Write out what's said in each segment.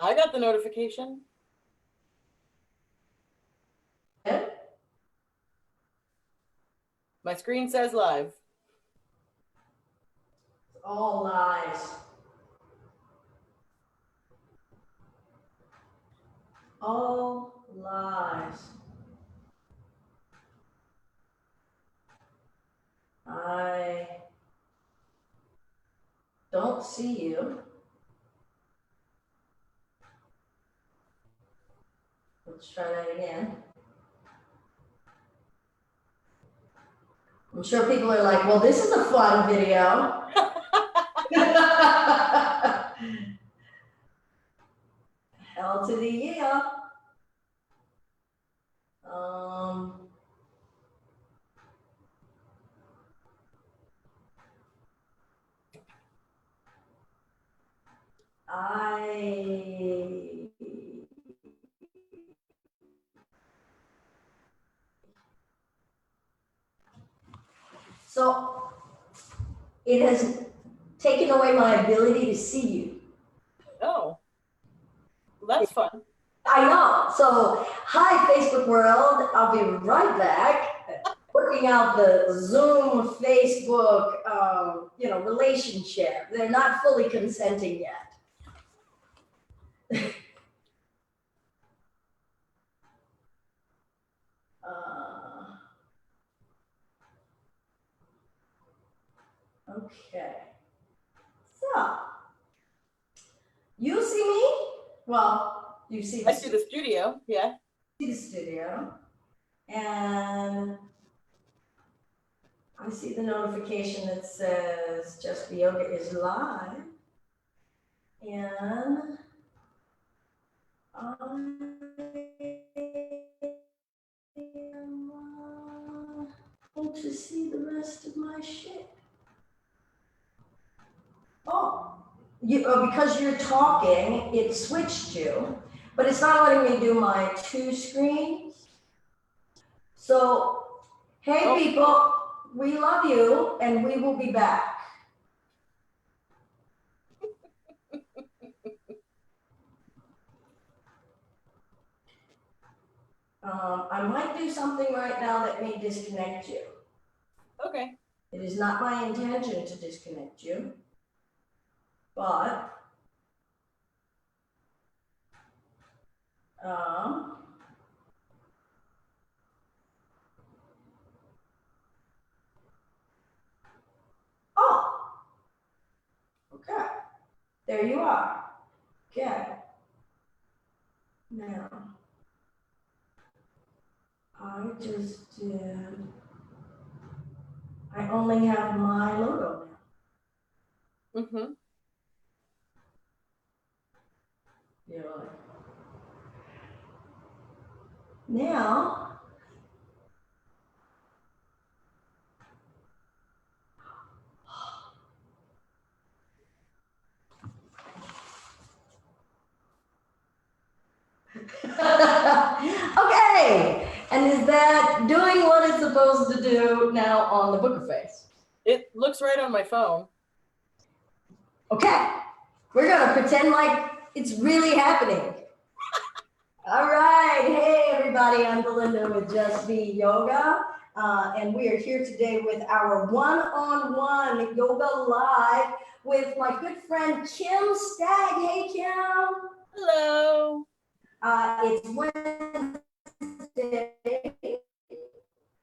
I got the notification. Yeah. My screen says live. All lies. All lies. I don't see you. Let's try that again. I'm sure people are like, well, this is a fun video. Hell to the yeah. I so it has taken away my ability to see you. Oh, well, that's fun. I know. So, hi, Facebook world. I'll be right back. Working out the Zoom, Facebook, relationship. They're not fully consenting yet. Okay. So, you see me? Well, you see I see the studio, yeah. See the studio. And I see the notification that says Just Be Yoga is live. And I am able to see the rest of my shit. Oh, because you're talking, it switched you, but it's not letting me do my two screens. So, hey people, we love you and we will be back. I might do something right now that may disconnect you. Okay. It is not my intention to disconnect you, but oh, okay, there you are. Okay, now I just did. I only have my logo now. Mm-hmm. Yeah. Now, okay, and is that doing what it's supposed to do now on the Booker face? It looks right on my phone. Okay, we're gonna pretend like it's really happening. All right, hey everybody, I'm Belinda with Just Be Yoga, and we are here today with our one-on-one yoga live with my good friend Kim Stagg. Hey Kim. Hello. It's Wednesday,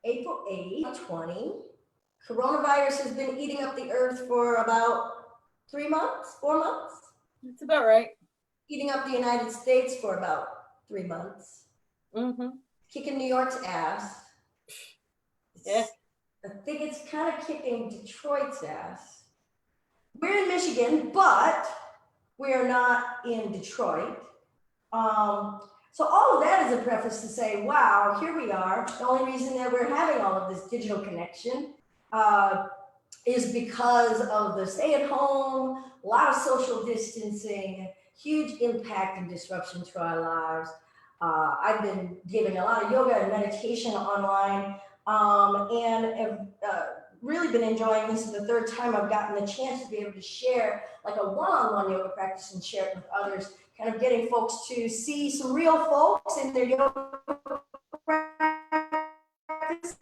April 8th, 2020. Coronavirus has been eating up the earth for about 3 months, 4 months. That's about right. Eating up the United States for about 3 months. Mm-hmm. Kicking New York's ass. Yeah. I think it's kind of kicking Detroit's ass. We're in Michigan, but we are not in Detroit. So all of that is a preface to say, wow, here we are. The only reason that we're having all of this digital connection is because of the stay-at-home, a lot of social distancing, huge impact and disruption to our lives. I've been giving a lot of yoga and meditation online, and really been enjoying this. Is the third time I've gotten the chance to be able to share like a one-on-one yoga practice and share it with others, kind of getting folks to see some real folks in their yoga practice,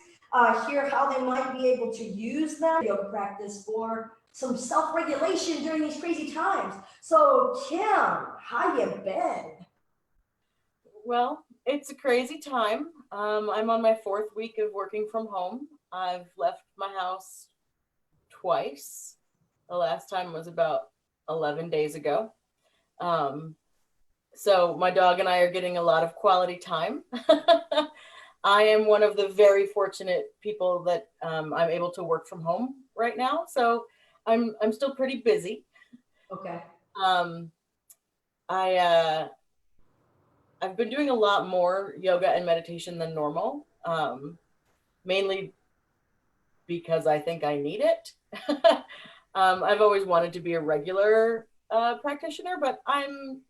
hear how they might be able to use them yoga practice for some self-regulation during these crazy times. So Kim, how you been? Well, it's a crazy time. I'm on my fourth week of working from home. I've left my house twice. The last time was about 11 days ago. Um, so my dog and I are getting a lot of quality time. I am one of the very fortunate people that I'm able to work from home right now. So I'm still pretty busy. Okay. Um, I I've been doing a lot more yoga and meditation than normal, mainly because I think I need it. I've always wanted to be a regular practitioner, but I'm,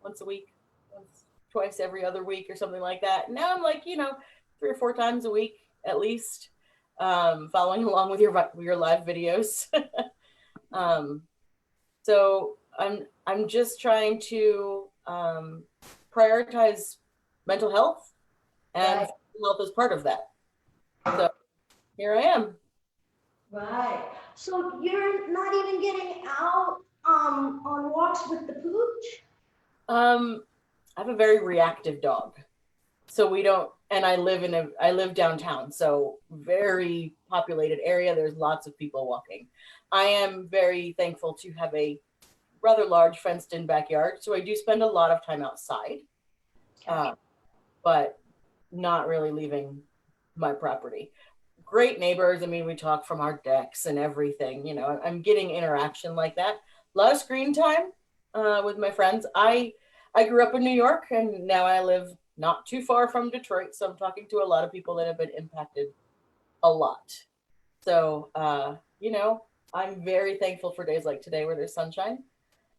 once a week, once, twice every other week or something like that. Now I'm like, 3 or 4 times a week at least, following along with your live videos. um, so I'm just trying to prioritize mental health, and Right. physical health is part of that. So here I am. Right. So you're not even getting out on walks with the pooch? Um, I have a very reactive dog, so we don't. And I live downtown, so very populated area. There's lots of people walking. I am very thankful to have a rather large fenced-in backyard, so I do spend a lot of time outside, Okay. but not really leaving my property. Great neighbors. I mean, we talk from our decks and everything. I'm getting interaction like that. A lot of screen time with my friends. I grew up in New York, and now I live not too far from Detroit. So I'm talking to a lot of people that have been impacted a lot. So, I'm very thankful for days like today where there's sunshine.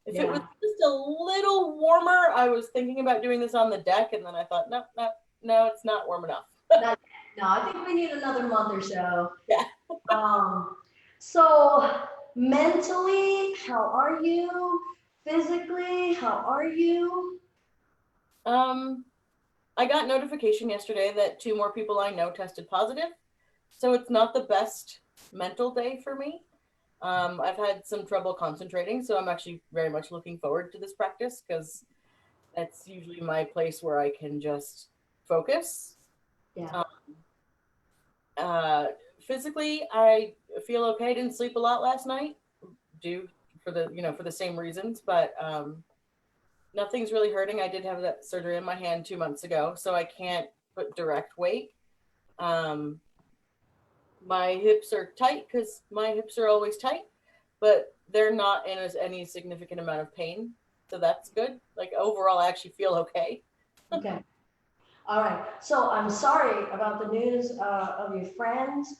If it was Yeah. just a little warmer, I was thinking about doing this on the deck, and then I thought, no, no, no, it's not warm enough. Not, no, I think we need another month or so. Yeah. Um, so mentally, how are you? Physically, how are you? Um, I got notification yesterday that 2 more people I know tested positive. So it's not the best mental day for me. I've had some trouble concentrating, so I'm actually very much looking forward to this practice because that's usually my place where I can just focus. Yeah. Um, uh, Physically, I feel okay. I didn't sleep a lot last night, due for the same reasons, but nothing's really hurting. I did have that surgery in my hand 2 months ago, so I can't put direct weight. Um, my hips are tight because my hips are always tight, but they're not in any significant amount of pain. So that's good. Like overall, I actually feel okay. Okay. All right. So I'm sorry about the news of your friends.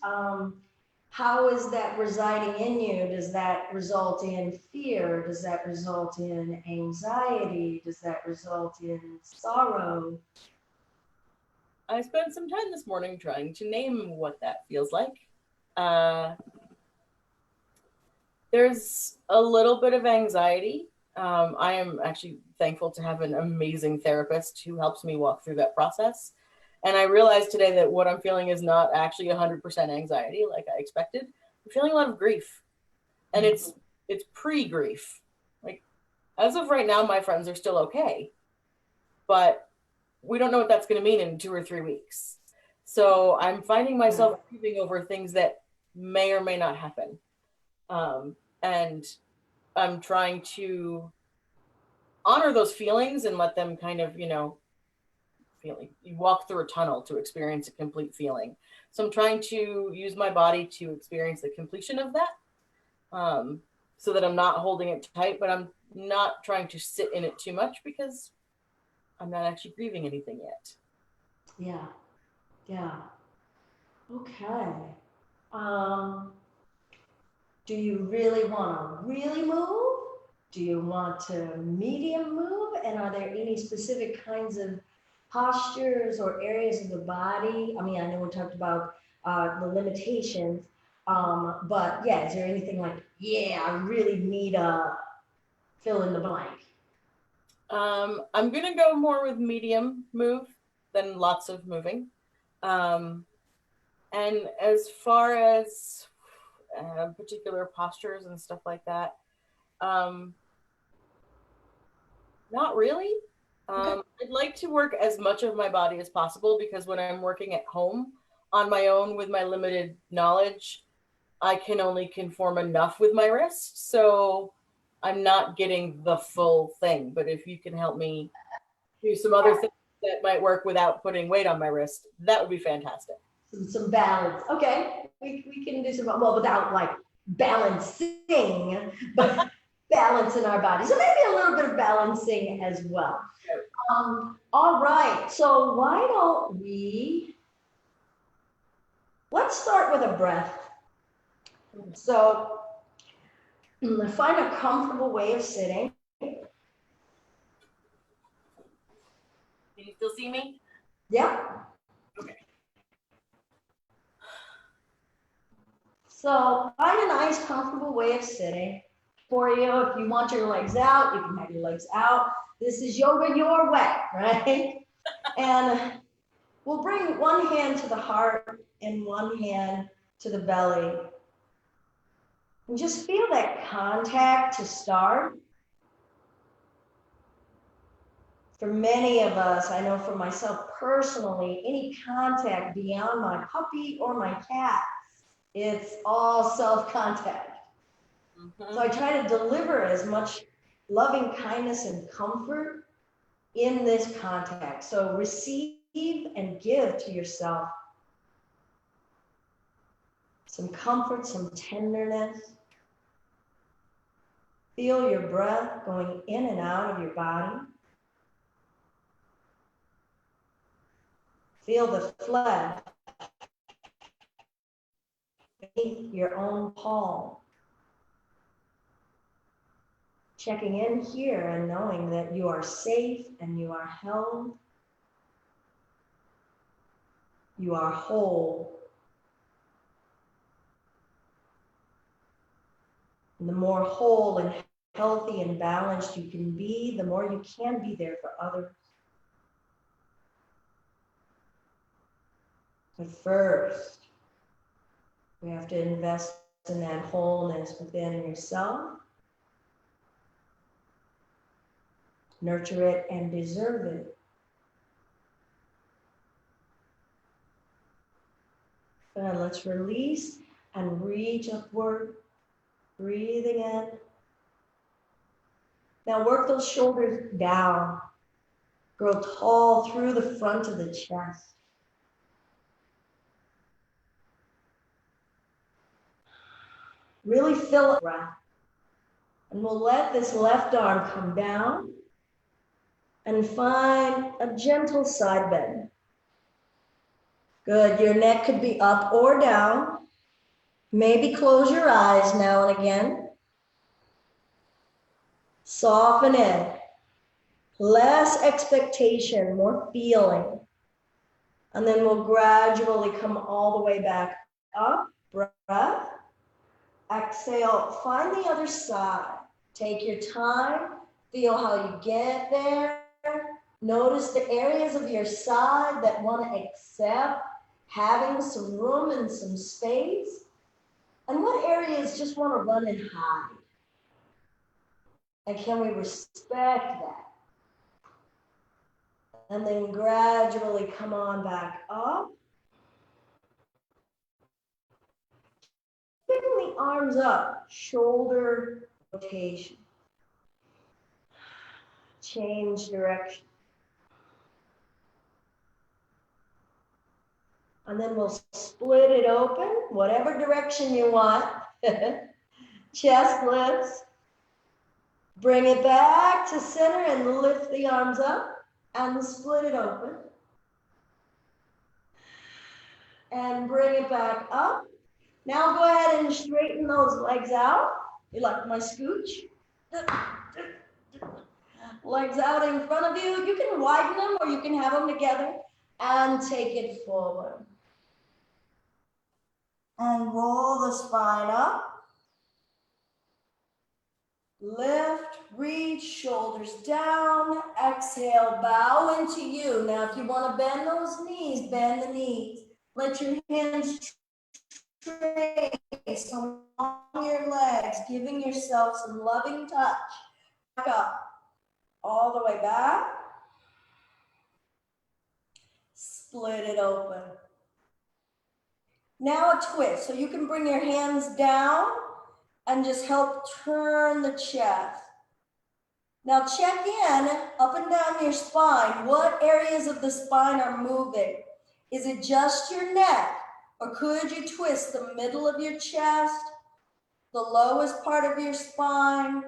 How is that residing in you? Does that result in fear? Does that result in anxiety? Does that result in sorrow? I spent some time this morning trying to name what that feels like. Uh, there's a little bit of anxiety. I am actually thankful to have an amazing therapist who helps me walk through that process. And I realized today that what I'm feeling is not actually 100% anxiety like I expected. I'm feeling a lot of grief, and it's pre-grief. Like as of right now, my friends are still okay, but we don't know what that's going to mean in 2 or 3 weeks. So I'm finding myself grieving over things that may or may not happen. And I'm trying to honor those feelings and let them kind of, feeling. You walk through a tunnel to experience a complete feeling. So I'm trying to use my body to experience the completion of that, so that I'm not holding it tight, but I'm not trying to sit in it too much because I'm not actually grieving anything yet. Yeah. Yeah. Okay. Um, do you really want to really move? Do you want to medium move? And are there any specific kinds of postures or areas of the body? I mean, I know we talked about the limitations. But yeah, is there anything like, yeah, I really need a fill in the blank? I'm gonna go more with medium move than lots of moving. Um, and as far as particular postures and stuff like that, um, not really. Okay. I'd like to work as much of my body as possible because when I'm working at home on my own with my limited knowledge, I can only conform enough with my wrist. So I'm not getting the full thing. But if you can help me do some other things that might work without putting weight on my wrist, that would be fantastic. Some balance. Okay, we can do some, well, without like balancing, but balance in our body. So maybe a little bit of balancing as well. All right, so why don't let's start with a breath. So find a comfortable way of sitting. Can you still see me? Yeah. Okay. So find a nice, comfortable way of sitting. For you, if you want your legs out, you can have your legs out. This is yoga your way, right? And we'll bring one hand to the heart and one hand to the belly. And just feel that contact to start. For many of us, I know for myself personally, any contact beyond my puppy or my cat, it's all self-contact. So I try to deliver as much loving kindness and comfort in this contact. So receive and give to yourself some comfort, some tenderness. Feel your breath going in and out of your body. Feel the flesh beneath your own palm. Checking in here and knowing that you are safe and you are held. You are whole. And the more whole and healthy and balanced you can be, the more you can be there for others. But first, we have to invest in that wholeness within yourself. Nurture it and deserve it. Good, let's release and reach upward, breathing in. Now work those shoulders down. Grow tall through the front of the chest. Really fill it breath. And we'll let this left arm come down and find a gentle side bend. Good, your neck could be up or down. Maybe close your eyes now and again. Soften in. Less expectation, more feeling. And then we'll gradually come all the way back up. Breath. Exhale, find the other side. Take your time. Feel how you get there. Notice the areas of your side that want to accept having some room and some space. And what areas just want to run and hide? And can we respect that? And then gradually come on back up. Picking the arms up, shoulder rotation. Change direction. And then we'll split it open, whatever direction you want. Chest lifts. Bring it back to center and lift the arms up and split it open. And bring it back up. Now go ahead and straighten those legs out. You like my scooch? Legs out in front of you. You can widen them or you can have them together and take it forward. and roll the spine up. Lift, reach, shoulders down. Exhale, bow into you. Now, if you want to bend those knees, bend the knees. Let your hands trace along your legs, giving yourself some loving touch. Back up, all the way back. Split it open. Now a twist. So you can bring your hands down and just help turn the chest. Now check in up and down your spine. What areas of the spine are moving? Is it just your neck? Or could you twist the middle of your chest, the lowest part of your spine,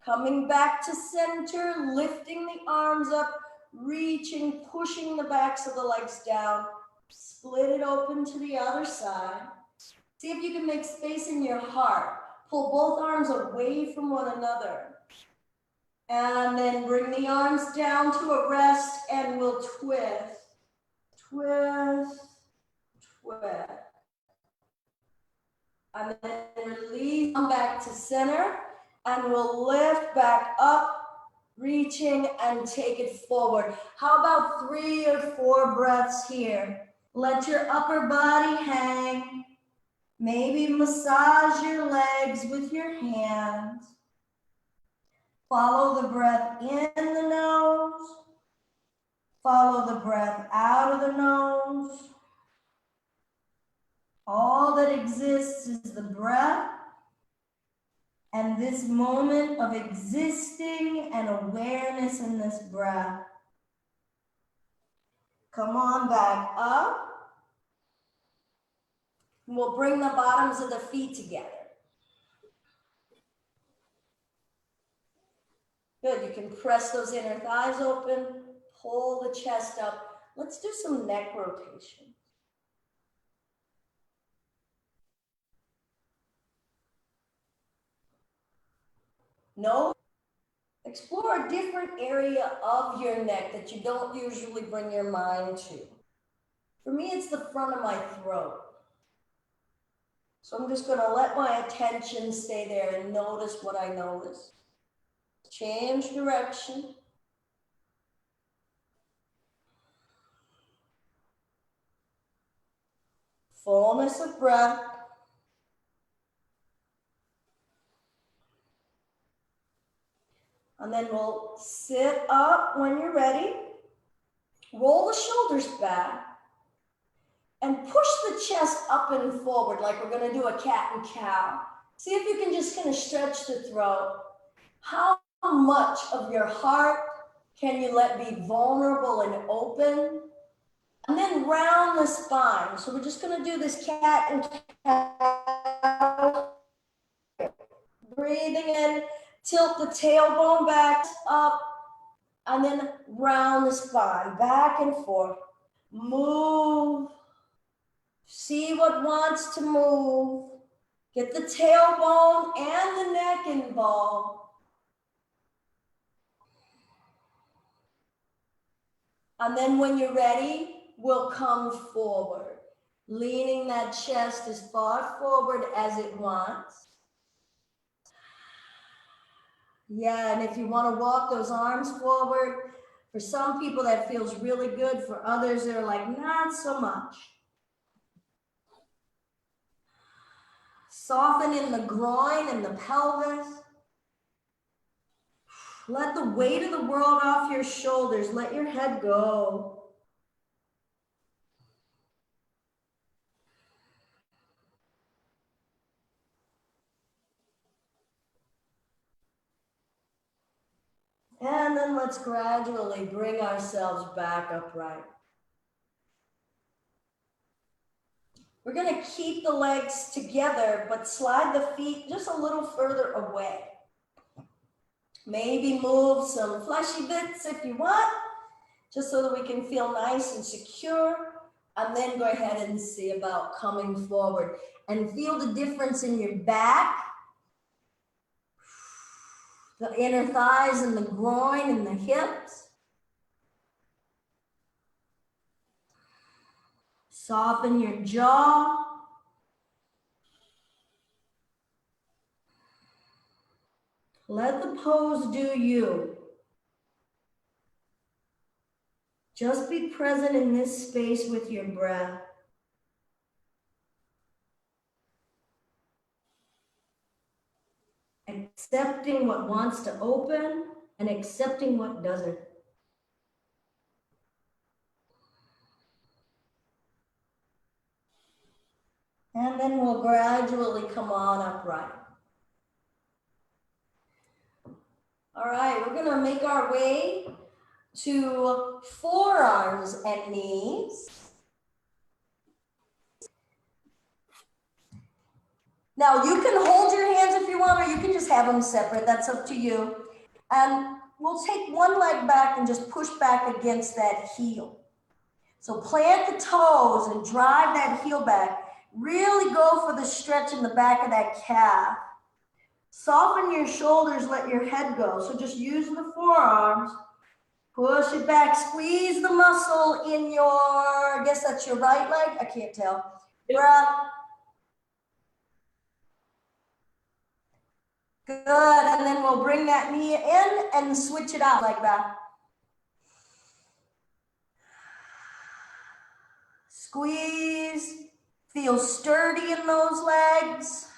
coming back to center, lifting the arms up, reaching, pushing the backs of the legs down, split it open to the other side. See if you can make space in your heart. Pull both arms away from one another. And then bring the arms down to a rest and we'll twist, twist, twist. And then release, come back to center, and we'll lift back up, reaching and take it forward. How about 3 or 4 breaths here? Let your upper body hang. Maybe massage your legs with your hands. Follow the breath in the nose. Follow the breath out of the nose. All that exists is the breath and this moment of existing and awareness in this breath. Come on back up. We'll bring the bottoms of the feet together. Good, you can press those inner thighs open, pull the chest up. Let's do some neck rotation. No, explore a different area of your neck that you don't usually bring your mind to. For me, it's the front of my throat. So I'm just gonna let my attention stay there and notice what I notice. Change direction. Fullness of breath. And then we'll sit up when you're ready. Roll the shoulders back. And push the chest up and forward like we're gonna do a cat and cow. See if you can just kind of stretch the throat. How much of your heart can you let be vulnerable and open? And then round the spine. So we're just gonna do this cat and cow. Breathing in, tilt the tailbone back up, and then round the spine, back and forth. Move. See what wants to move. Get the tailbone and the neck involved. And then when you're ready, we'll come forward, leaning that chest as far forward as it wants. Yeah, and if you want to walk those arms forward, for some people that feels really good. For others, they're like, not so much. Soften in the groin and the pelvis. Let the weight of the world off your shoulders. Let your head go. And then let's gradually bring ourselves back upright. We're going to keep the legs together, but slide the feet just a little further away. Maybe move some fleshy bits if you want, just so that we can feel nice and secure. And then go ahead and see about coming forward and feel the difference in your back, the inner thighs and the groin and the hips. Soften your jaw. Let the pose do you. Just be present in this space with your breath. Accepting what wants to open and accepting what doesn't. And then we'll gradually come on upright. All right, we're gonna make our way to forearms and knees. Now you can hold your hands if you want, or you can just have them separate. That's up to you. And we'll take one leg back and just push back against that heel. So plant the toes and drive that heel back. Really go for the stretch in the back of that calf. Soften your shoulders, let your head go. So just use the forearms, push it back, squeeze the muscle in your, I guess that's your right leg, I can't tell. Breath. Good, and then we'll bring that knee in and switch it out like that. Squeeze, feel sturdy in those legs.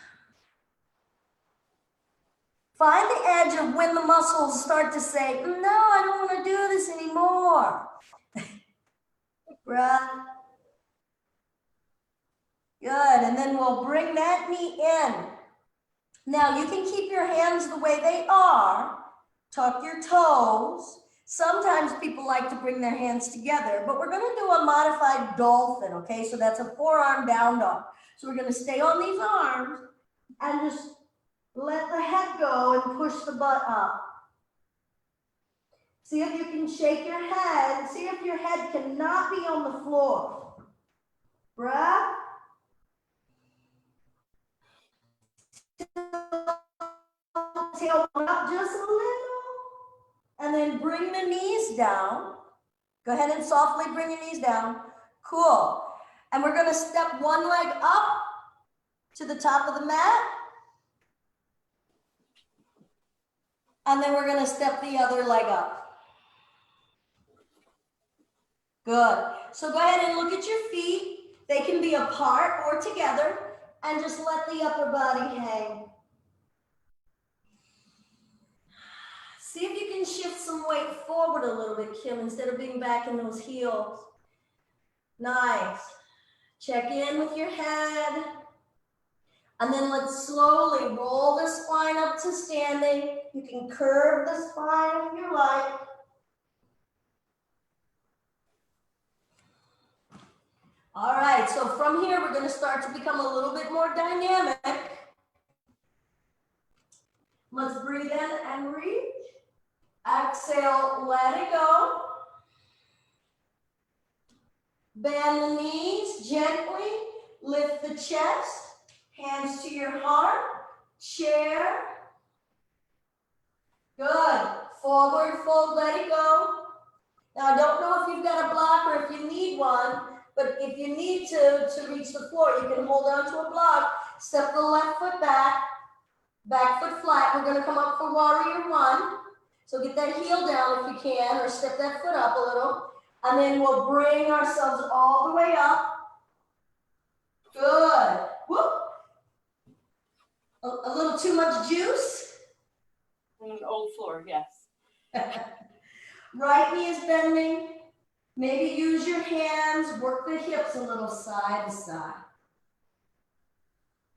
Find the edge of when the muscles start to say, no, I don't want to do this anymore. Breath. Good, and then we'll bring that knee in. Now you can keep your hands the way they are, tuck your toes. Sometimes people like to bring their hands together, but we're gonna do a modified dolphin, okay? So that's a forearm down dog. So we're gonna stay on these arms and just let the head go and push the butt up. See if you can shake your head. See if your head cannot be on the floor. Breath. Tail up just a little. And then bring the knees down. Go ahead and softly bring your knees down. Cool. And we're going to step one leg up to the top of the mat. And then we're going to step the other leg up. Good. So go ahead and look at your feet. They can be apart or together. And just let the upper body hang. See if you can shift some weight forward a little bit, Kim, instead of being back in those heels. Nice. Check in with your head. And then let's slowly roll the spine up to standing. You can curve the spine if you like. All right, so from here, we're going to start to become a little bit more dynamic. Let's breathe in and reach. Exhale, let it go. Bend the knees gently. Lift the chest. Hands to your heart. Chair. Good. Forward fold, let it go. Now, I don't know if you've got a block or if you need one, but if you need to reach the floor, you can hold on to a block. Step the left foot back. Back foot flat. We're going to come up for warrior one. So get that heel down if you can, or step that foot up a little. And then we'll bring ourselves all the way up. Good. Whoop. A little too much juice? An old floor, yes. Right knee is bending. Maybe use your hands, work the hips a little side to side.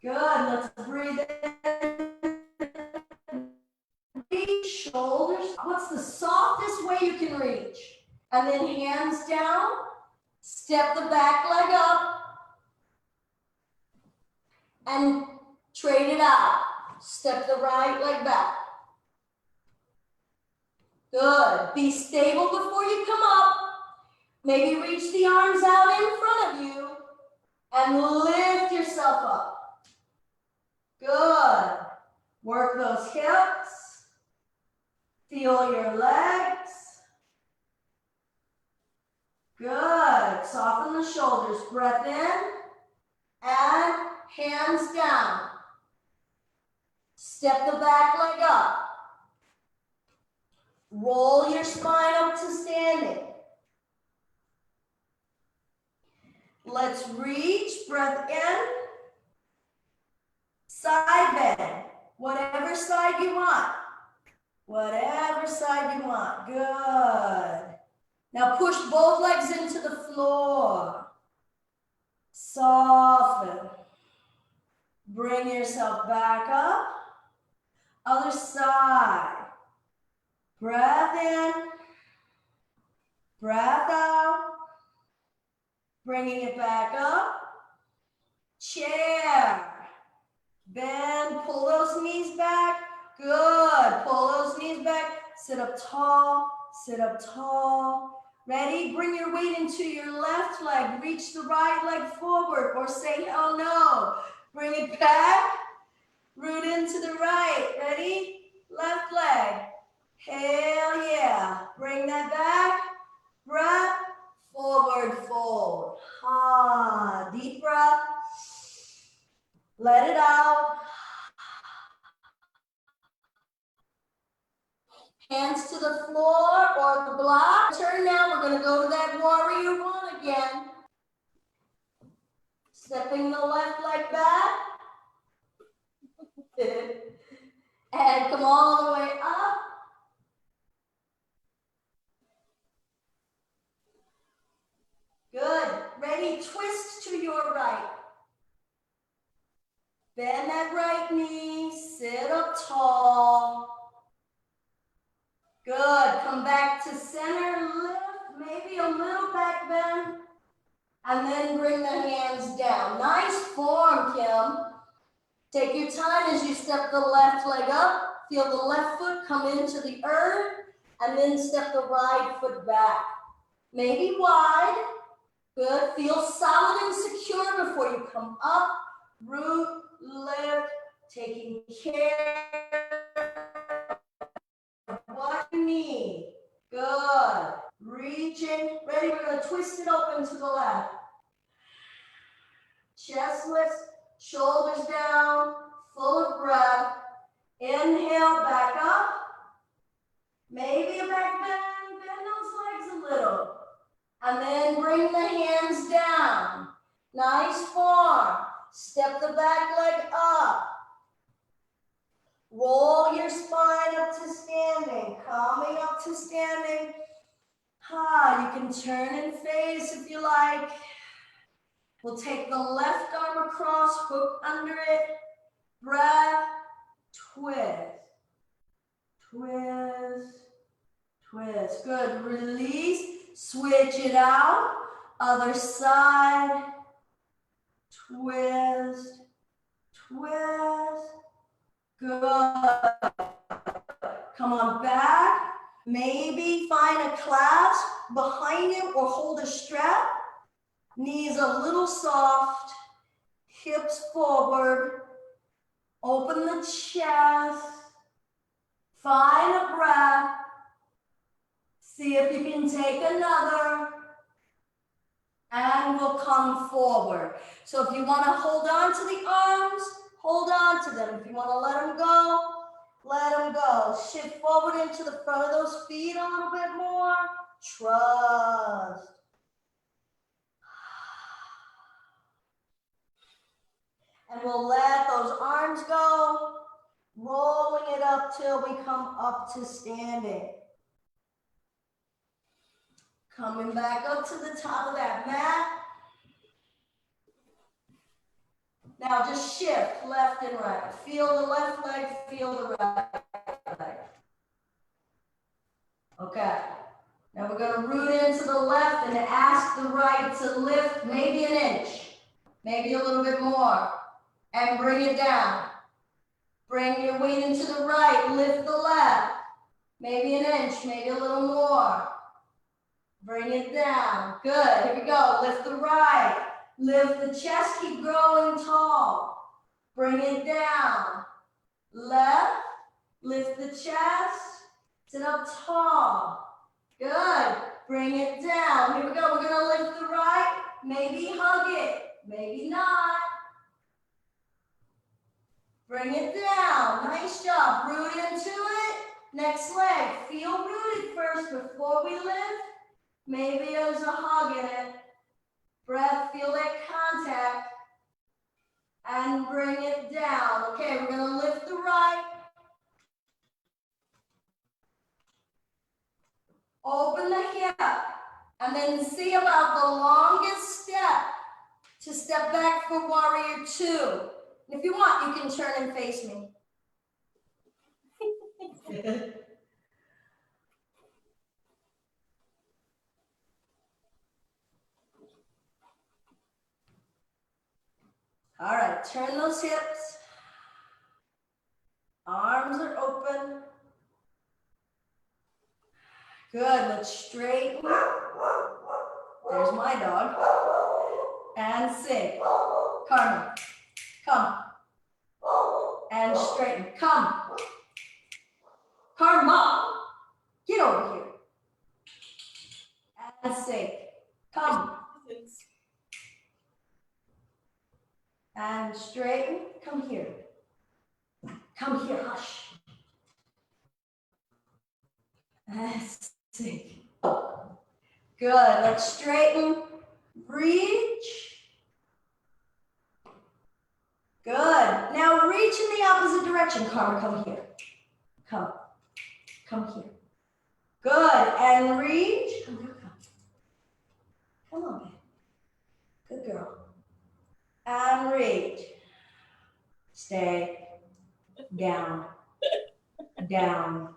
Good, let's breathe in. Reach, shoulders. What's the softest way you can reach? And then hands down. Step the back leg up. And trade it out. Step the right leg back. Good. Be stable before you come up. Maybe reach the arms out in front of you. And lift yourself up. Good. Work those hips. Feel your legs. Good. Soften the shoulders. Breath in and hands down. Step the back leg up. Roll your spine up to standing. Let's reach, breath in, side bend, whatever side you want. Whatever side you want, good. Now push both legs into the floor. Soften. Bring yourself back up. Other side. Breath in. Breath out. Bringing it back up. Chair. Bend, pull those knees back. Good, pull those knees back. Sit up tall, sit up tall. Ready? Bring your weight into your left leg. Reach the right leg forward or say hell no. Bring it back. Root into the right. Ready? Left leg. Hell yeah. Bring that back. Breath. Forward fold. Ah, deep breath. Let it out. Hands to the floor or the block. Turn now. We're going to go to that warrior one again. Stepping the left leg back. And come all the way up. Good. Ready? Twist to your right. Bend that right knee. Sit up tall. Good. Come back to center. Lift. Maybe a little back bend. And then bring the hands down. Nice form, Kim. Take your time as you step the left leg up. Feel the left foot come into the earth. And then step the right foot back. Maybe wide. Good. Feel solid and secure before you come up. Root, lift, taking care of what you need. Good. Reaching. Ready? We're going to twist it open to the left. Chest lifts, shoulders down, full of breath. Inhale, back up. Maybe a back bend. Bend those legs a little. And then bring the hands down. Nice form. Step the back leg up. Roll your spine up to standing. Coming up to standing. You can turn and face if you like. We'll take the left arm across, hook under it. Breath. Twist. Twist. Twist. Good. Release. Switch it out. Other side. Twist. Twist. Good. Come on back. Maybe find a clasp behind you or hold a strap. Knees a little soft. Hips forward. Open the chest. Find a breath. See if you can take another. And we'll come forward. So if you want to hold on to the arms, hold on to them. If you want to let them go, let them go. Shift forward into the front of those feet a little bit more. Trust. And we'll let those arms go, rolling it up till we come up to standing. Coming back up to the top of that mat. Now just shift left and right. Feel the left leg, feel the right leg. Okay. Now we're going to root into the left and ask the right to lift maybe an inch, maybe a little bit more, and bring it down. Bring your weight into the right, lift the left, maybe an inch, maybe a little more. Bring it down. Good. Here we go. Lift the right. Lift the chest. Keep growing tall. Bring it down. Left. Lift the chest. Sit up tall. Good. Bring it down. Here we go. We're going to lift the right. Maybe hug it. Maybe not. Bring it down. Nice job. Root into it. Next leg, feel rooted first before we lift. Maybe there's a hug in it. Breath, feel that contact. And bring it down. Okay, we're gonna lift the right. Open the hip. And then see about the longest step to step back for warrior two. And if you want, you can turn and face me. All right, turn those hips. Arms are open. Good, let's straighten. There's my dog. And sink. Carmen, come. And straighten, come. Karma, get over here. And sink, come. And straighten, come here. Come here, hush. And sink. Good, let's straighten, reach. Good, now reach in the opposite direction. Karma, come here. Come here. Good, and reach. Come on, babe. Good girl. And reach. Stay. Down. Down.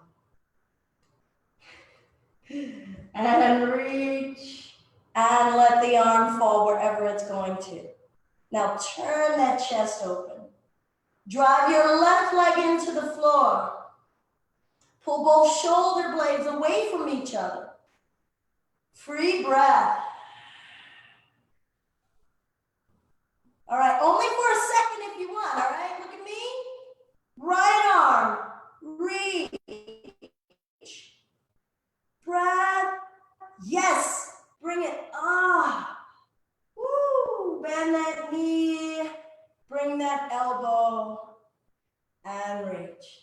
And reach. And let the arm fall wherever it's going to. Now turn that chest open. Drive your left leg into the floor. Pull both shoulder blades away from each other. Free breath. All right, only for a second if you want, all right? Look at me. Right arm, reach. Breath. Yes, bring it. Woo, bend that knee. Bring that elbow and reach.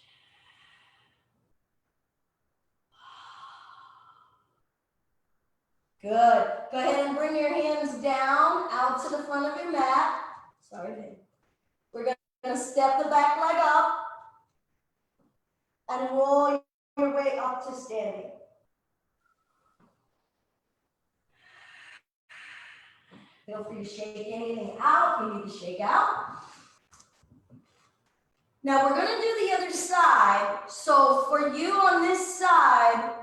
Good. Go ahead and bring your hands down out to the front of your mat. Sorry, babe. We're going to step the back leg up and roll your way up to standing. Feel free to shake anything out you need to shake out. Now we're going to do the other side. So for you on this side,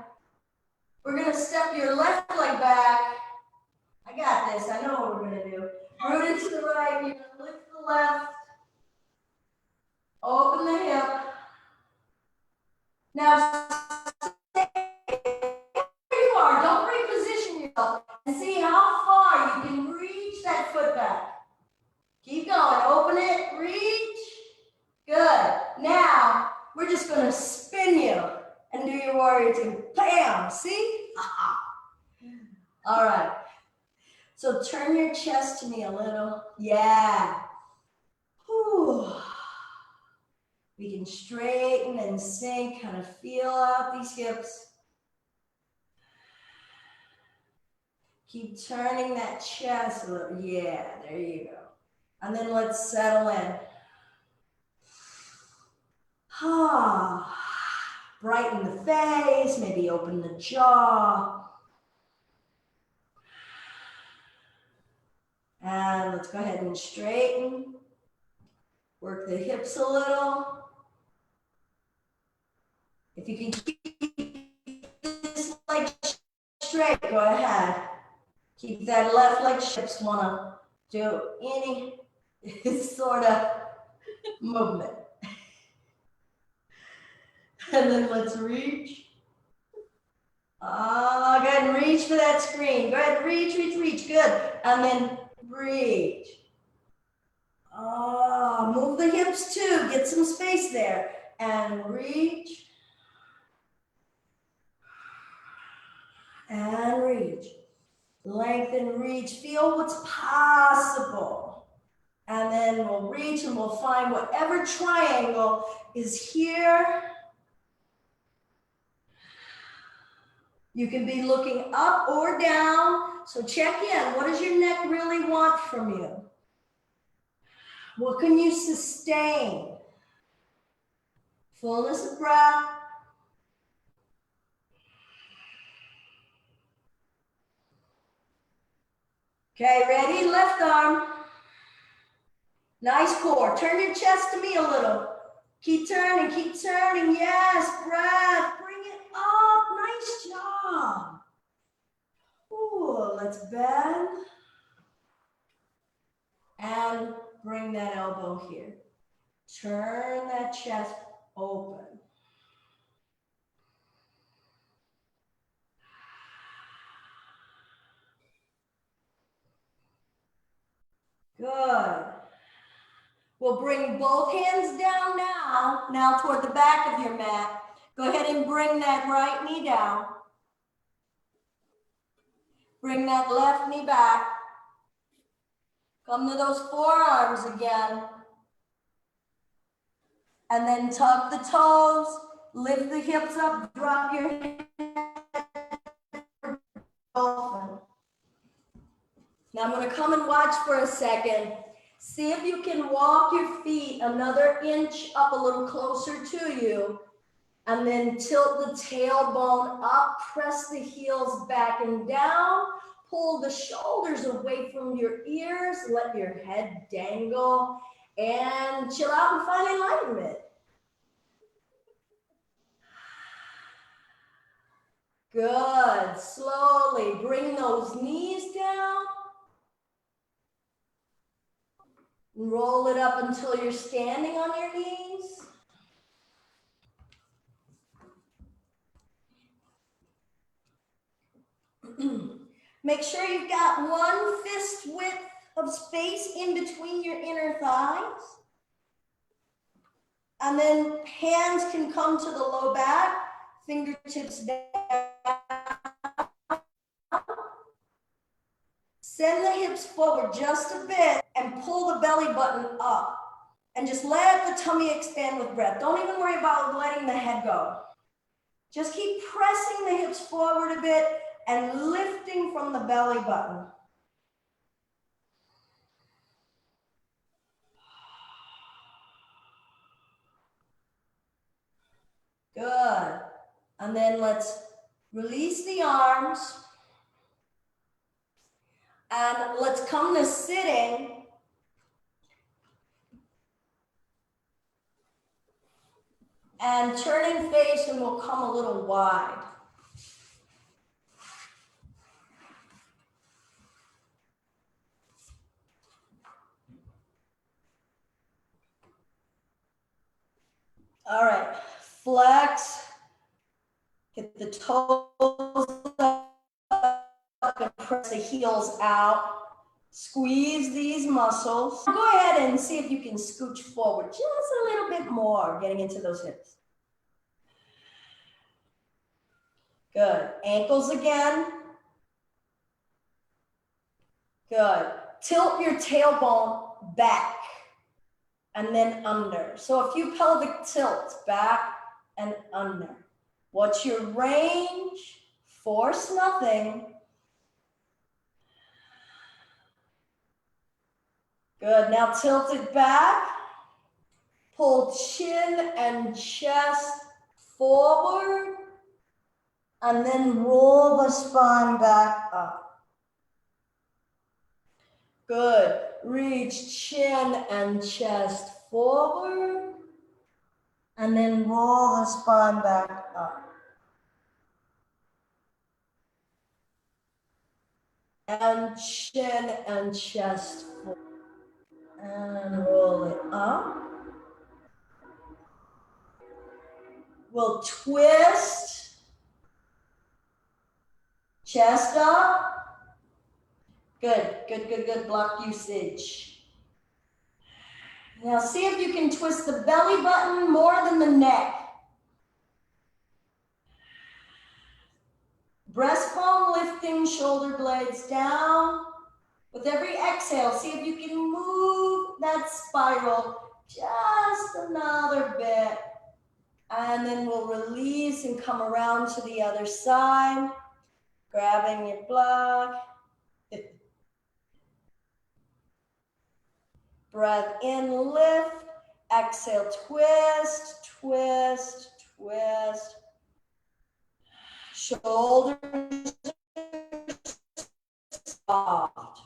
we're going to step your left leg back. I got this. I know what we're going to do. Rooted to the right. You're going to lift the left. Open the hip. Now, stay where you are. Don't reposition yourself. And see how far you can reach that foot back. Keep going. Open it. Reach. Good. Now, we're just going to spin you and do your warrior two. Bam. See? All right. So turn your chest to me a little. Yeah. Whew. We can straighten and sink, kind of feel out these hips. Keep turning that chest a little. Yeah, there you go. And then let's settle in. Brighten the face, maybe open the jaw. And let's go ahead and straighten. Work the hips a little. If you can keep this leg straight, go ahead. Keep that left leg straight. Want to do any sort of movement. And then let's reach. Go ahead and reach for that screen. Go ahead, reach. Good. And then reach. Move the hips too. Get some space there. And reach. And reach. Lengthen, reach. Feel what's possible. And then we'll reach and we'll find whatever triangle is here. You can be looking up or down. So check in. What does your neck really want from you? What can you sustain? Fullness of breath. Okay, ready? Left arm. Nice core. Turn your chest to me a little. Keep turning, keep turning. Yes, breath. Bring it up. Nice job. Ooh, let's bend. And bring that elbow here. Turn that chest open. Good. We'll bring both hands down now toward the back of your mat. Go ahead and bring that right knee down. Bring that left knee back. Come to those forearms again. And then tuck the toes, lift the hips up, drop your head. Now I'm going to come and watch for a second. See if you can walk your feet another inch up a little closer to you. And then tilt the tailbone up, press the heels back and down. Pull the shoulders away from your ears, let your head dangle, and chill out and find enlightenment. Good. Slowly bring those knees down. Roll it up until you're standing on your knees. Make sure you've got one fist width of space in between your inner thighs. And then hands can come to the low back, fingertips down. Send the hips forward just a bit and pull the belly button up. And just let the tummy expand with breath. Don't even worry about letting the head go. Just keep pressing the hips forward a bit and lifting from the belly button. Good. And then let's release the arms. And let's come to sitting. And turning face, and we'll come a little wide. All right, flex, get the toes up and press the heels out. Squeeze these muscles. Go ahead and see if you can scooch forward just a little bit more, getting into those hips. Good. Ankles again. Good. Tilt your tailbone back and then under. So a few pelvic tilts back and under. What's your range? Force nothing. Good. Now tilt it back. Pull chin and chest forward. And then roll the spine back up. Good. Reach chin and chest forward. And then roll the spine back up. And chin and chest forward. And roll it up. We'll twist. Chest up. Good, good, good, good. Block usage. Now see if you can twist the belly button more than the neck. Breastbone lifting, shoulder blades down. With every exhale, see if you can move that spiral just another bit. And then we'll release and come around to the other side. grabbing your block. Breath in, lift. Exhale, twist, twist, twist. Shoulders soft.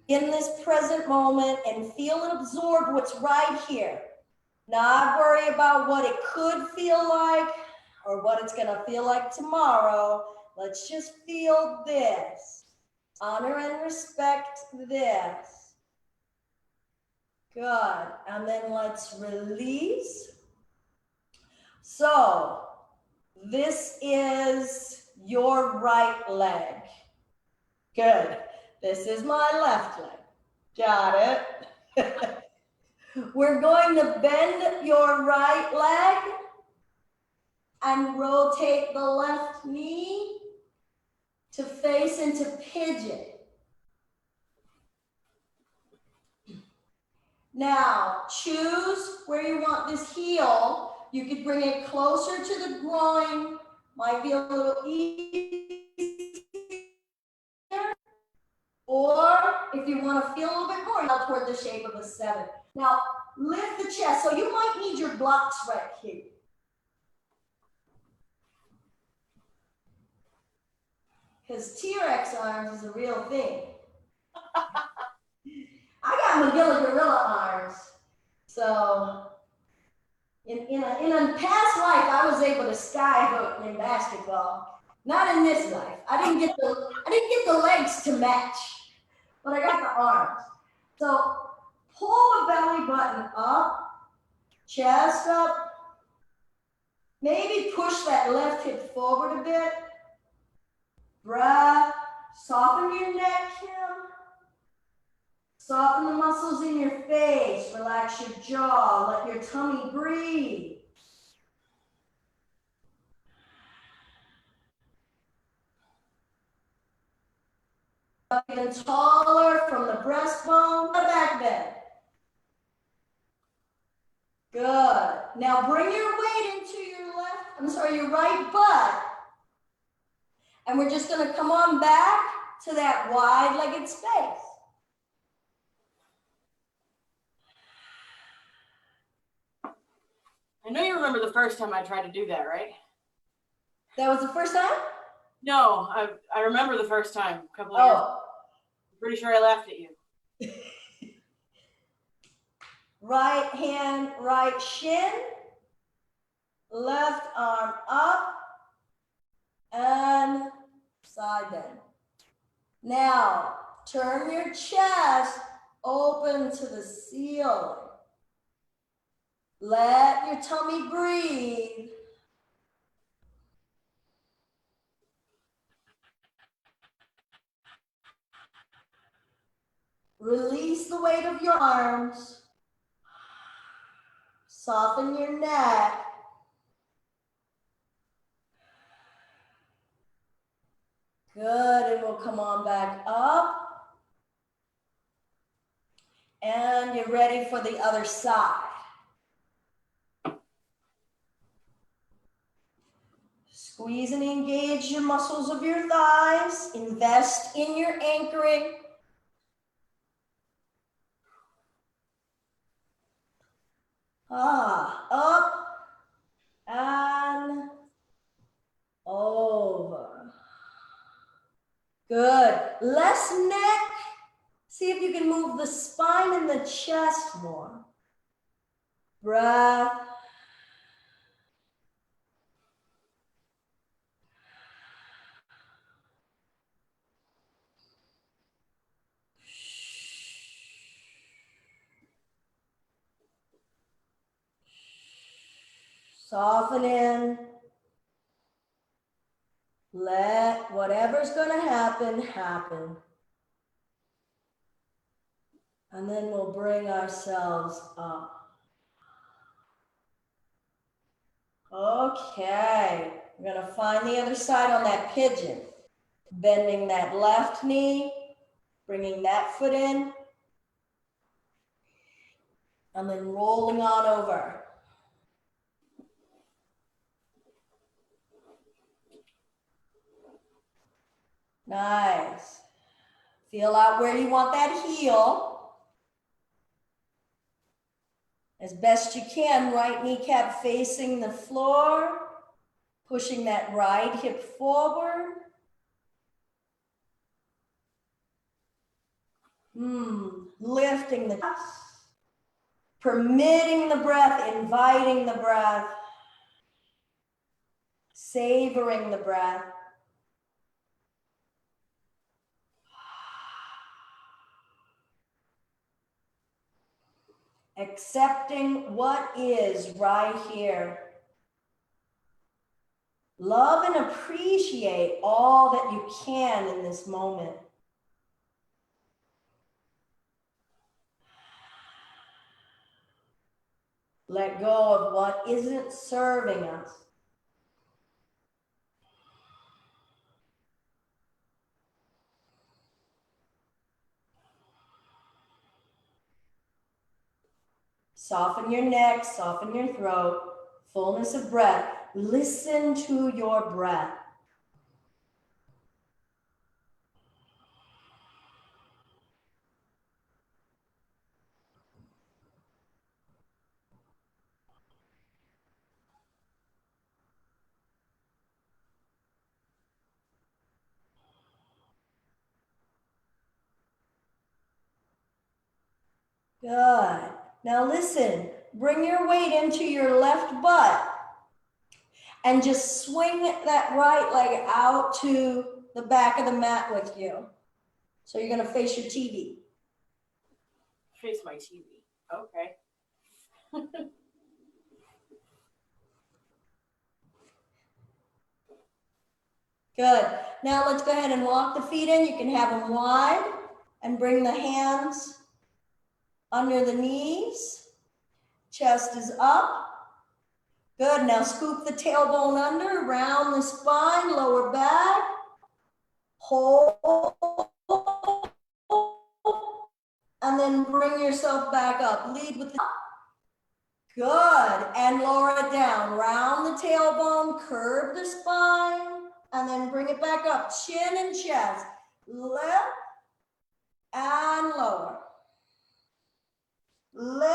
In this present moment and feel and absorb what's right here. Not worry about what it could feel like or what it's gonna feel like tomorrow. Let's just feel this. Honor and respect this. Good. And then let's release. So this is your right leg. Good. This is my left leg. Got it? We're going to bend your right leg and rotate the left knee to face into pigeon. Now, choose where you want this heel. You could bring it closer to the groin. Might be a little easier. Or if you want to feel a little bit more, now toward the shape of a 7. Now, lift the chest. So you might need your blocks right here. Because T-Rex arms is a real thing. I got Magilla Gorilla arms. So in a past life, I was able to skyhook in basketball. Not in this life. I didn't get the legs to match, but I got the arms. So pull the belly button up, chest up. Maybe push that left hip forward a bit. Breath. Soften your neck, Kim. Soften the muscles in your face. Relax your jaw. Let your tummy breathe. Even taller from the breastbone to the back bend. Good. Now bring your weight into your right butt. And we're just going to come on back to that wide-legged space. I know you remember the first time I tried to do that, right? That was the first time? No, I remember the first time a couple of years ago. I'm pretty sure I laughed at you. Right hand, right shin. Left arm up. And side bend. Now, turn your chest open to the ceiling. Let your tummy breathe. Release the weight of your arms. Soften your neck. Good, and we'll come on back up. And you're ready for the other side. Squeeze and engage your muscles of your thighs. Invest in your anchoring. Up and over. Good. Less neck. See if you can move the spine and the chest more. Breath. Soften in. Let whatever's going to happen, happen. And then we'll bring ourselves up. Okay. We're going to find the other side on that pigeon. Bending that left knee, bringing that foot in, and then rolling on over. Nice. Feel out where you want that heel. As best you can, right kneecap facing the floor, pushing that right hip forward. Lifting the chest, permitting the breath, inviting the breath, savoring the breath. Accepting what is right here. Love and appreciate all that you can in this moment. Let go of what isn't serving us. Soften your neck, soften your throat, fullness of breath. Listen to your breath. Good. Now listen, bring your weight into your left butt and just swing that right leg out to the back of the mat with you. So you're gonna face your TV. Face my TV. Okay. Good. Now let's go ahead and walk the feet in. You can have them wide and bring the hands under the knees. Chest is up. Good. Now scoop the tailbone under, round the spine, lower back. Hold. And then bring yourself back up. Lead with the good. And lower it down. Round the tailbone, curve the spine, and then bring it back up. Chin and chest. Lift and lower. Lift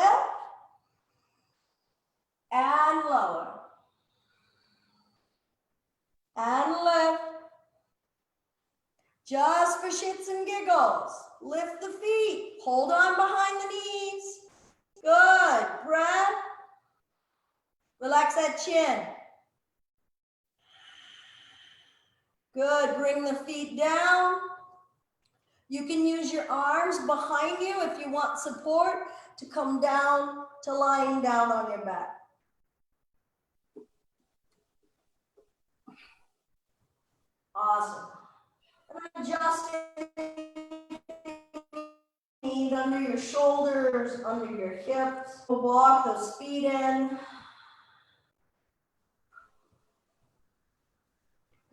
and lower. And lift. Just for shits and giggles. Lift the feet. Hold on behind the knees. Good. Breath. Relax that chin. Good. Bring the feet down. You can use your arms behind you if you want support to come down to lying down on your back. Awesome. And adjusting. Knees under your shoulders, under your hips. Walk those feet in.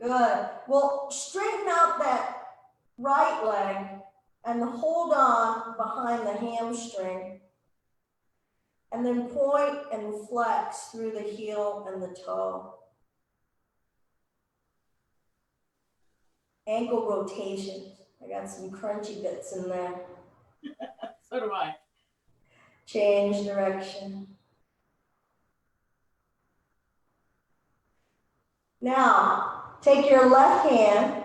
Good. Well, straighten out that right leg and hold on behind the hamstring. And then point and flex through the heel and the toe. Ankle rotations. I got some crunchy bits in there. So do I. Change direction. Now, take your left hand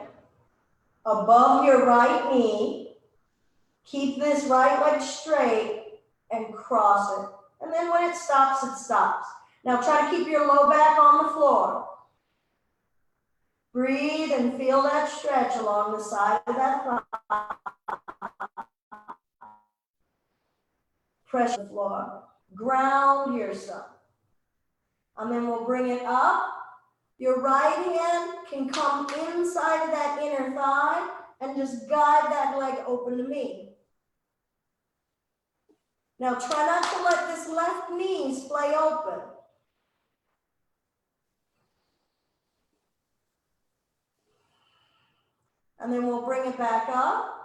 above your right knee. Keep this right leg straight and cross it. And then when it stops, it stops. Now try to keep your low back on the floor. Breathe and feel that stretch along the side of that thigh. Press the floor. Ground yourself. And then we'll bring it up. Your right hand can come inside of that inner thigh and just guide that leg open to me. Now try not to let this left knee splay open. And then we'll bring it back up.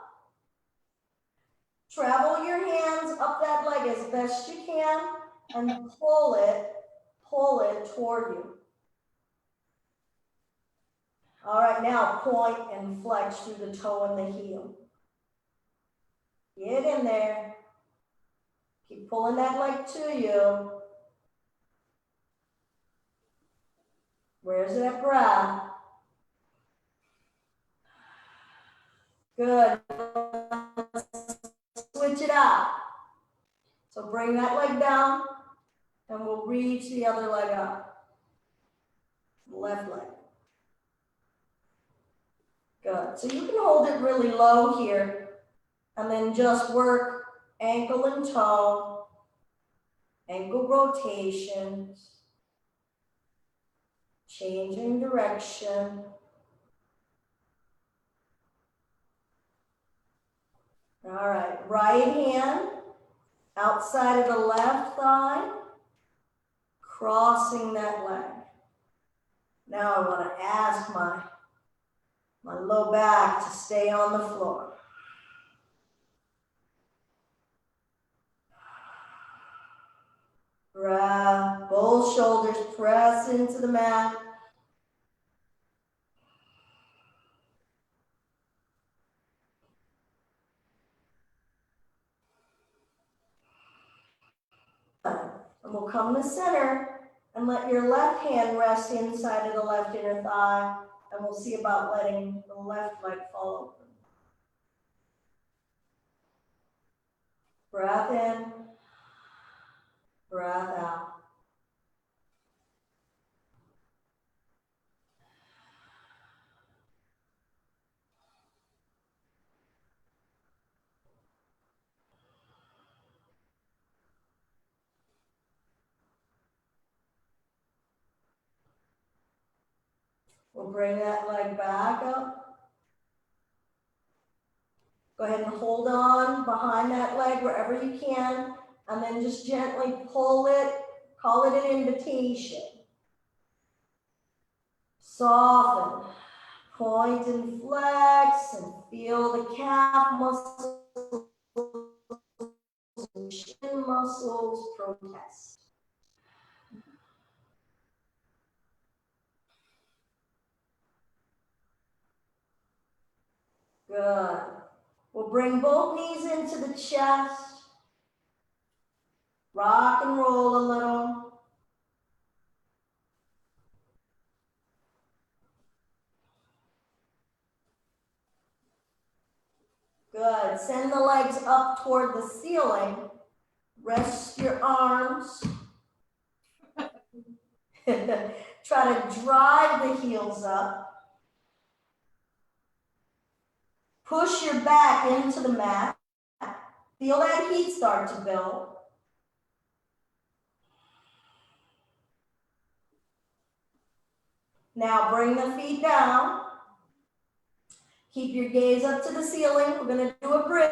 Travel your hands up that leg as best you can and pull it toward you. All right, now point and flex through the toe and the heel. Get in there. Keep pulling that leg to you. Where's that breath? Good. Switch it out. So bring that leg down and we'll reach the other leg up. Left leg. Good. So you can hold it really low here and then just work ankle and toe, ankle rotations, changing direction. All right, right hand outside of the left thigh, crossing that leg. Now I want to ask my low back to stay on the floor. Breath, both shoulders press into the mat. And we'll come to center and let your left hand rest inside of the left inner thigh. And we'll see about letting the left leg fall open. Breath in, breath out. We'll bring that leg back up. Go ahead and hold on behind that leg wherever you can, and then just gently pull it, call it an invitation. Soften, point and flex, and feel the calf muscles and shin muscles protest. Good. We'll bring both knees into the chest. Rock and roll a little. Good. Send the legs up toward the ceiling. Rest your arms. Try to drive the heels up. Push your back into the mat. Feel that heat start to build. Now bring the feet down. Keep your gaze up to the ceiling. We're going to do a bridge.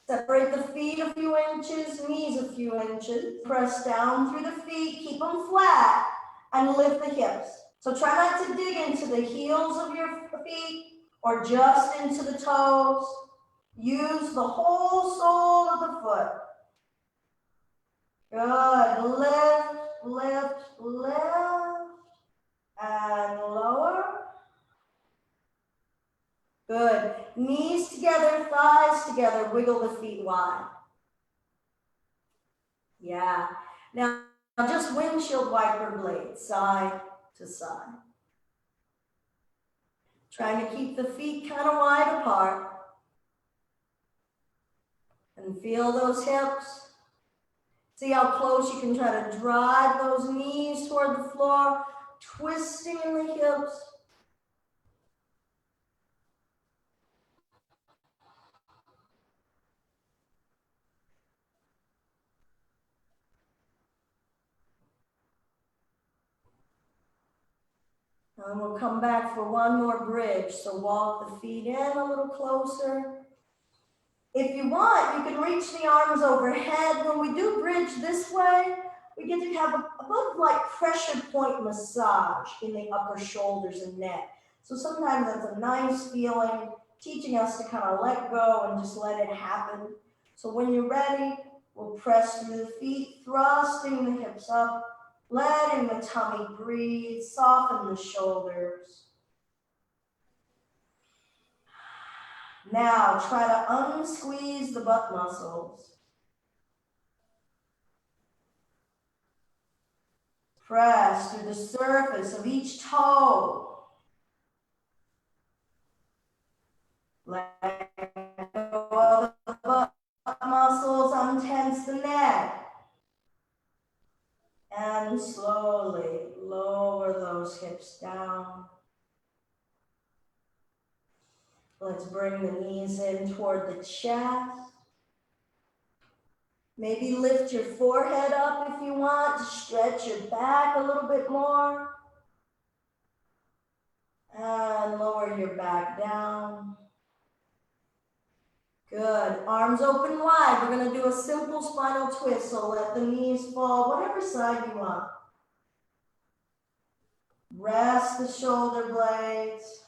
Separate the feet a few inches, knees a few inches. Press down through the feet. Keep them flat and lift the hips. So try not to dig into the heels of your feet or just into the toes. Use the whole sole of the foot. Good. Lift, lift, lift, and lower. Good. Knees together, thighs together. Wiggle the feet wide. Yeah. Now just windshield wiper blades, side to side. Trying to keep the feet kind of wide apart. And feel those hips. See how close you can try to drive those knees toward the floor, twisting in the hips. And we'll come back for one more bridge. So walk the feet in a little closer. If you want, you can reach the arms overhead. When we do bridge this way, we get to have a bit of like pressure point massage in the upper shoulders and neck. So sometimes that's a nice feeling, teaching us to kind of let go and just let it happen. So when you're ready, we'll press through the feet, thrusting the hips up. letting the tummy breathe, soften the shoulders. Now try to unsqueeze the butt muscles. Press through the surface of each toe. Let go of the butt muscles, untense the neck. And slowly lower those hips down. Let's bring the knees in toward the chest. Maybe lift your forehead up if you want to stretch your back a little bit more. And lower your back down. Good. Arms open wide. We're going to do a simple spinal twist. So let the knees fall whatever side you want. Rest the shoulder blades.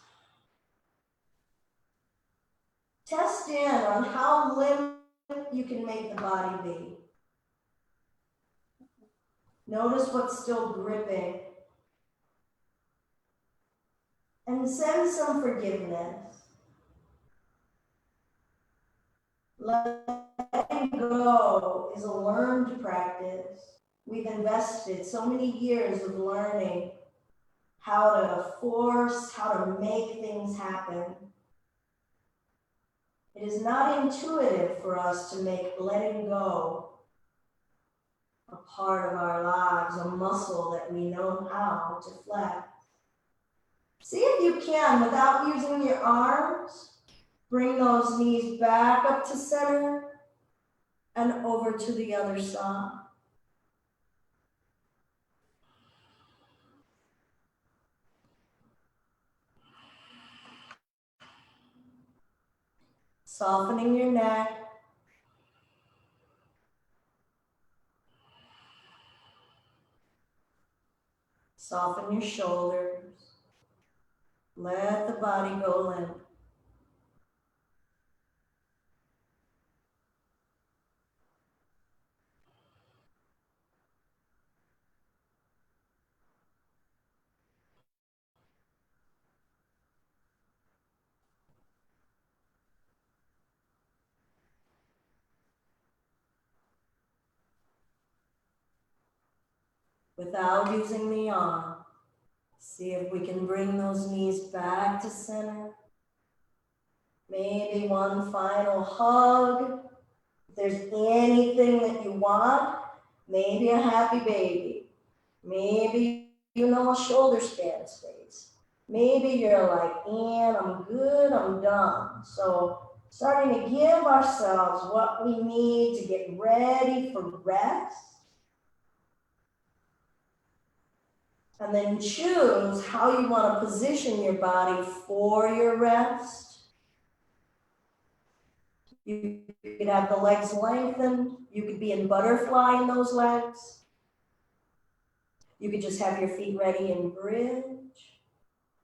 Test in on how limp you can make the body be. Notice what's still gripping. And send some forgiveness. Letting go is a learned practice. We've invested so many years of learning how to force, how to make things happen. It is not intuitive for us to make letting go a part of our lives, a muscle that we know how to flex. See if you can, without using your arms, bring those knees back up to center and over to the other side. Softening your neck. Soften your shoulders. Let the body go limp. Without using the arm, see if we can bring those knees back to center. Maybe one final hug. If there's anything that you want, maybe a happy baby. Maybe a shoulder span space. Maybe you're like, Ann, I'm good, I'm done. So starting to give ourselves what we need to get ready for rest. And then choose how you want to position your body for your rest. You could have the legs lengthened. You could be in butterfly in those legs. You could just have your feet ready in bridge.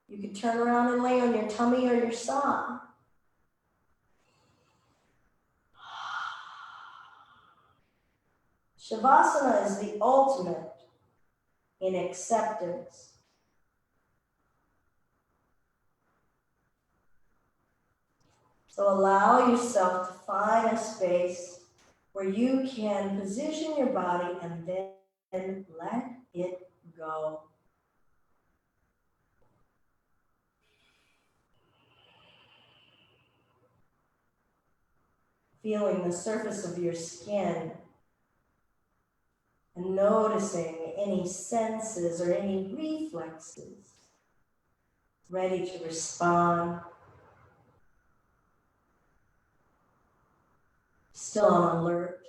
You could turn around and lay on your tummy or your side. Shavasana is the ultimate in acceptance. So allow yourself to find a space where you can position your body and then let it go. Feeling the surface of your skin and noticing any senses or any reflexes ready to respond. Still on alert.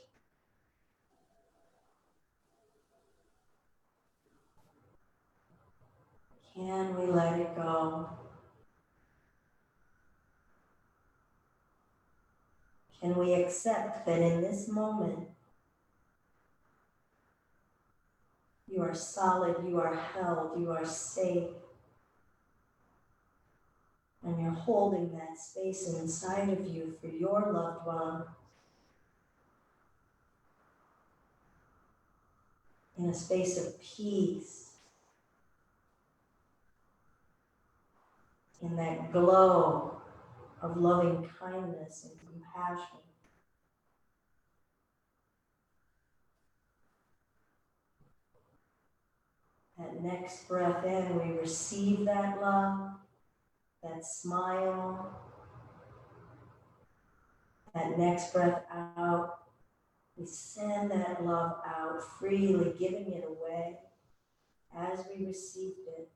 Can we let it go? Can we accept that in this moment, you are solid, you are held, you are safe, and you're holding that space inside of you for your loved one in a space of peace, in that glow of loving kindness and compassion. That next breath in, we receive that love, that smile. That next breath out, we send that love out freely, giving it away as we received it.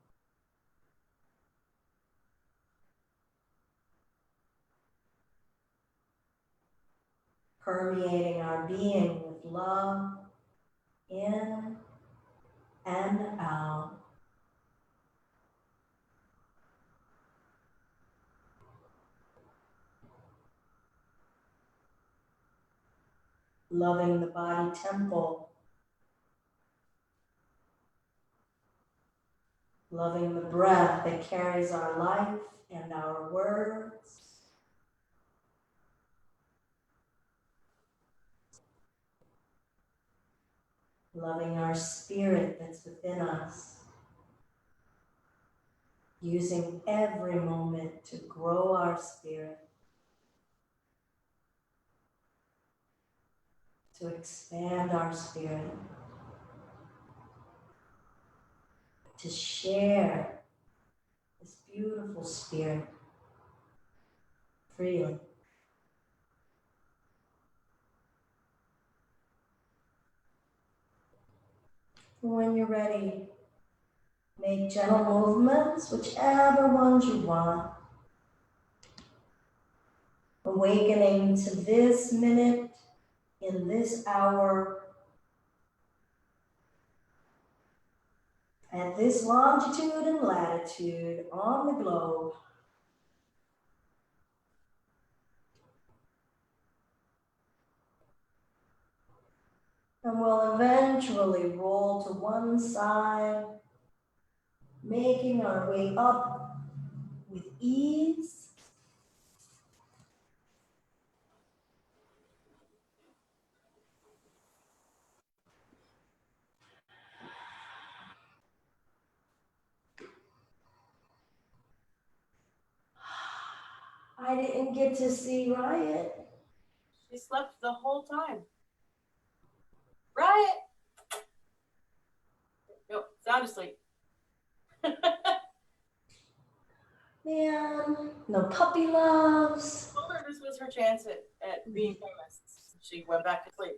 Permeating our being with love in and out. Loving the body temple. Loving the breath that carries our life and our words. Loving our spirit that's within us. Using every moment to grow our spirit. To expand our spirit. To share this beautiful spirit freely. When you're ready, make gentle movements, whichever ones you want. Awakening to this minute, in this hour, at this longitude and latitude on the globe. And we'll eventually roll to one side, making our way up with ease. I didn't get to see Riot. She slept the whole time. Riot! Nope, sound asleep. Man, no puppy loves. I told her this was her chance at being famous. She went back to sleep.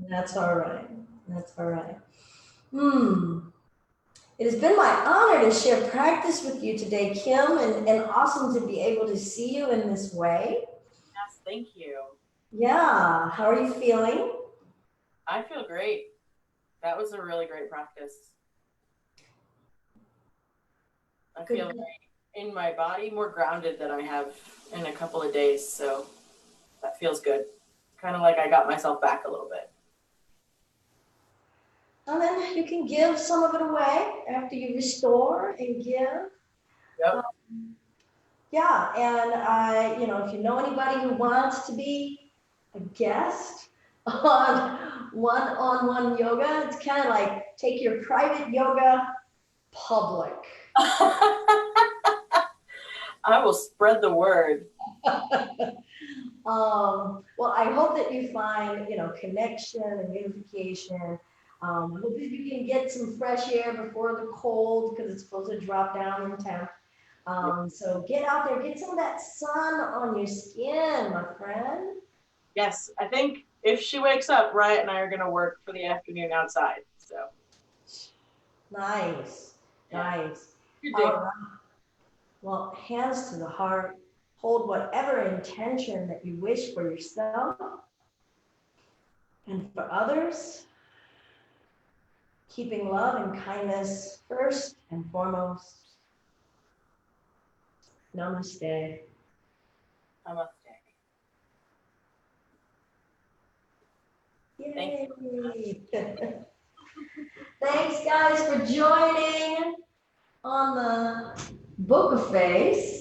That's all right. That's all right. It has been my honor to share practice with you today, Kim, and awesome to be able to see you in this way. Yes, thank you. Yeah, how are you feeling? I feel great. That was a really great practice. I feel in my body more grounded than I have in a couple of days, so that feels good. Kind of like I got myself back a little bit. And then you can give some of it away after you restore and give. Yep. Yeah, and if you know anybody who wants to be a guest on one-on-one yoga, it's kind of like take your private yoga public. I will spread the word. Well, I hope that you find, connection and unification. I hope that you can get some fresh air before the cold, because it's supposed to drop down in temp. So get out there, get some of that sun on your skin, my friend. Yes, I think if she wakes up, Riot and I are going to work for the afternoon outside. So nice. Good day. Well, hands to the heart. Hold whatever intention that you wish for yourself and for others. Keeping love and kindness first and foremost. Namaste. Namaste. Yay. Thanks, guys, for joining on the Book of Face.